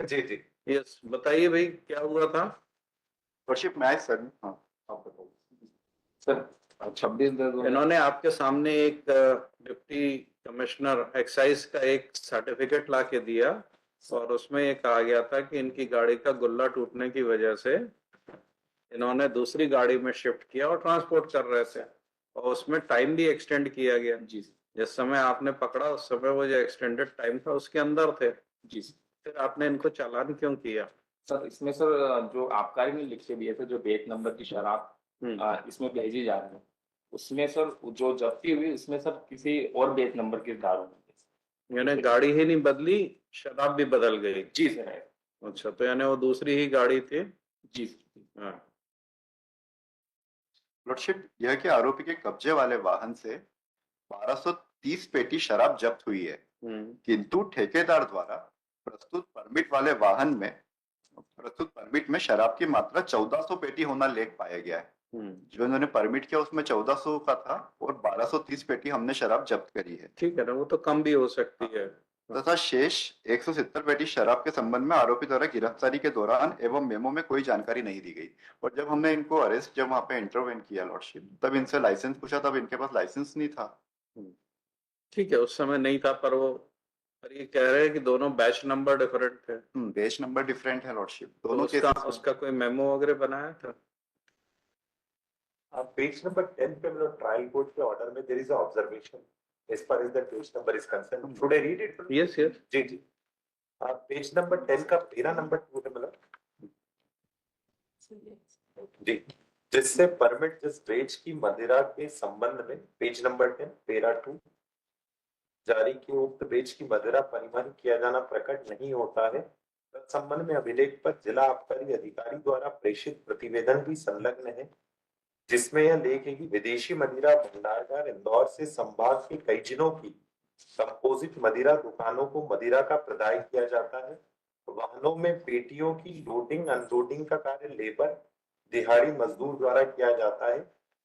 जी जी। Yes, बताइए भाई क्या हुआ था। Worship match sir. हाँ, आप बताओ सर 26/10 इन्होंने आपके सामने एक डिप्टी कमिश्नर एक्साइज का एक सर्टिफिकेट ला के दिया और उसमें ये कहा गया था कि इनकी गाड़ी का गुल्ला टूटने की वजह से इन्होंने दूसरी गाड़ी में शिफ्ट किया और ट्रांसपोर्ट कर रहे थे और उसमें टाइम भी एक्सटेंड किया गया। जी जिस समय आपने पकड़ा उस समय वो जो एक्सटेंडेड टाइम था उसके अंदर थे, जी फिर आपने इनको चालान क्यों किया? सर। इसमें सर जो आबकारी में लिख के दिए थे, जो बेच नंबर की शराब इसमें भेजी जा रही है, उसमें सर जो जब्ती हुई उसमें सर किसी और बेच नंबर की दारू। यानी गाड़ी ही नहीं बदली, शराब भी बदल गई। जी सर। अच्छा, तो यानी वो दूसरी ही गाड़ी थी। जी हाँ। लॉर्डशिप, यह कि आरोपी के कब्जे वाले वाहन से 1230 पेटी शराब जब्त हुई है, किंतु ठेकेदार द्वारा प्रस्तुत परमिट में शराब की मात्रा 1400 पेटी होना लेख पाया गया है। जो इन्होंने परमिट किया उसमें 1400 का था और 1230 पेटी हमने शराब जब्त करी है। ठीक है ना, वो तो कम भी हो सकती है। तथा शेष 170 पेटी शराब के संबंध में आरोपी द्वारा गिरफ्तारी के दौरान एवं मेमो में कोई जानकारी नहीं दी गई। और जब हमने इनको अरेस्ट, जब वहां पे इंटरवेन किया लॉर्डशिप, तब इनसे लाइसेंस पूछा, तब इनके पास लाइसेंस नहीं था। ठीक है, उस समय नहीं था, पर ये कह रहे हैं कि दोनों बैच नंबर डिफरेंट थे। बैच नंबर डिफरेंट है लॉर्डशिप, दोनों तो उसका कोई मेमो वगैरह बनाया था? पेज नंबर 10 पे मतलब ट्रायल कोर्ट के ऑर्डर में there is a observation as far as the page number is concerned. Should I read it? Yes, yes. जी जी। पेज नंबर 10 का पेरा नंबर 2 है मतलब जी, जिससे परमिट जिस बेच की मदिरा के संबंध में पेज नंबर 10 पेरा 2 जारी की उक्त बेच की मदिरा परिवहन किया जाना प्रकट नहीं होता है, संबंध में अभिलेख पर जिला आबकारी अधिकारी द्वारा प्रेषित प्रतिवेदन भी संलग्न है, जिसमें यह लेख है कि विदेशी मदिरा भंडारगार इंदौर से संभाग के कई जिलों की कंपोजिट मदिरा दुकानों को मदिरा का प्रदाय किया जाता है। वाहनों में पेटियों की लोडिंग अनलोडिंग का कार्य लेबर दिहाड़ी मजदूर द्वारा किया जाता है,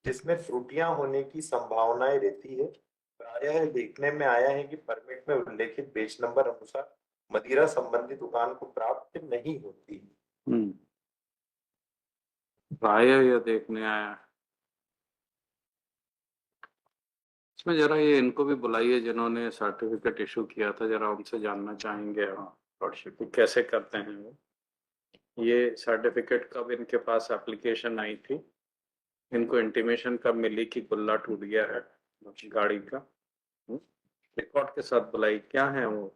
जिसमें त्रुटियां होने की संभावनाएं रहती है। प्रायः देखने में आया है कि परमिट में उल्लेखित बेच नंबर अनुसार मदिरा संबंधी दुकान को प्राप्त नहीं होती। प्रायः यह देखने आया। इसमें जरा ये इनको भी बुलाइए जिन्होंने सर्टिफिकेट इशू किया था, जरा उनसे जानना चाहेंगे लॉर्डशिप कैसे करते हैं वो। ये सर्टिफिकेट कब इनके पास एप्लीकेशन आई थी, इनको इंटीमेशन कब मिली कि गुल्ला टूट गया है गाड़ी का? रिकॉर्ड के साथ बुलाई। क्या है वो,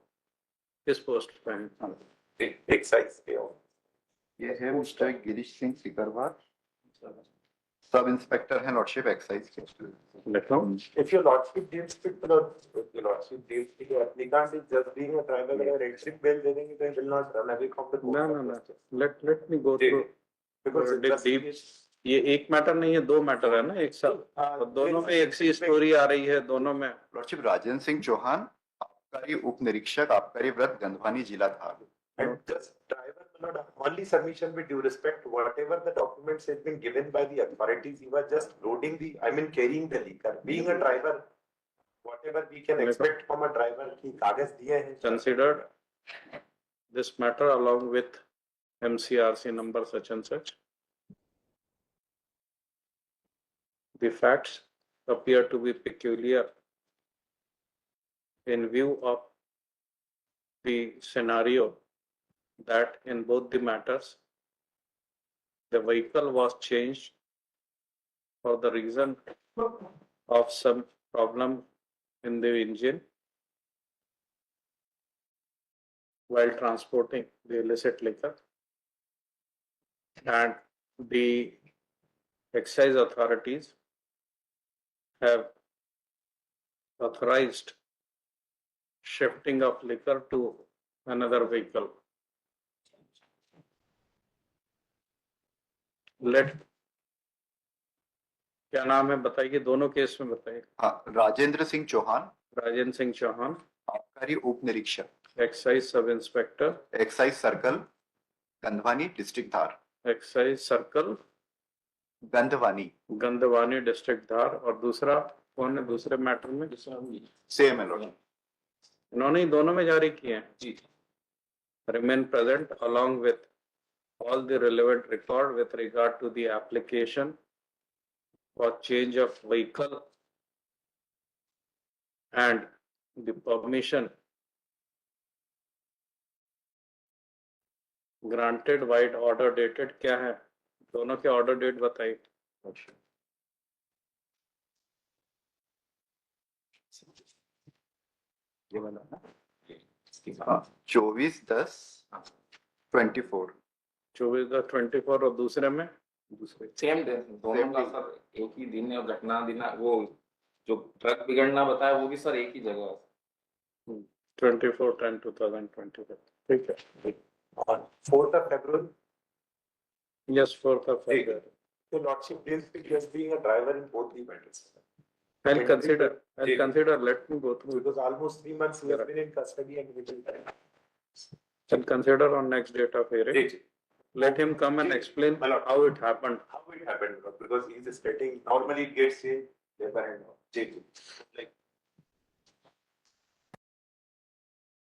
किस पोस्ट पे हैं? एक्साइज पे हो। ये है mister Girish Singh Sikarwar, sub inspector हैं लॉर्डशिप एक्साइज के। If your lordship deals with your lordship deals with the applicant is just being a driver or a registered bail दे देंगे तो will not run away from the court. No. Let me go through because deep. ये एक matter नहीं है, दो matter है ना एक साथ, और दोनों में एक सी स्टोरी आ रही है दोनों में। लॉर्डशिप राजेंद्र सिंह चौहान, आबकारी उप निरीक्षक आबकारी वृत्त गंधवानी जिला था। And just driver will not only submission with due respect, whatever the documents has been given by the authorities, he was just loading the, I mean carrying the liquor. Being a driver, whatever we can expect from a driver, की कागज दिए हैं। Considered this matter along with MCRC number such and such. The facts appear to be peculiar in view of the scenario that in both the matters the vehicle was changed for the reason of some problem in the engine while transporting the illicit liquor, and the excise authorities have authorized shifting of liquor to another vehicle. क्या नाम है बताइए, दोनों case में बताइए। राजेंद्र सिंह चौहान, राजेंद्र सिंह चौहान, आबकारी उप निरीक्षक, excise sub inspector, excise circle Gandhwani district Dhar, excise circle Gandhwani district Dhar. और दूसरा कौन है दूसरे मैटर में? सेम है लॉर्ड, इन्होंने ही दोनों में जारी किए हैं। जी। remain present along with all the relevant record with regard to the application for change of vehicle and the permission granted white order dated क्या है दोनों के order date बताइए ये वाला ना इसके साथ 24/10/24 24/24 और दूसरे में दूसरे सेम डे दोनों Same का day. सर एक ही दिन है और घटना दिन वो जो ट्रक बिगड़ना बताया वो भी सर एक ही जगह है 24/10/2024 ठीक है On 4th of February, yes 4th of ठीक है। February so Lordship deals with just being a driver in both the matters. I'll consider ठीक। let me go through Because almost 3 months he has been in custody and we will. I'll consider on next date of hearing ठीक, let him come and ठीक। explain My lord। how it happened How it happened, because he is stating normally it gets in paper and all. ठीक, like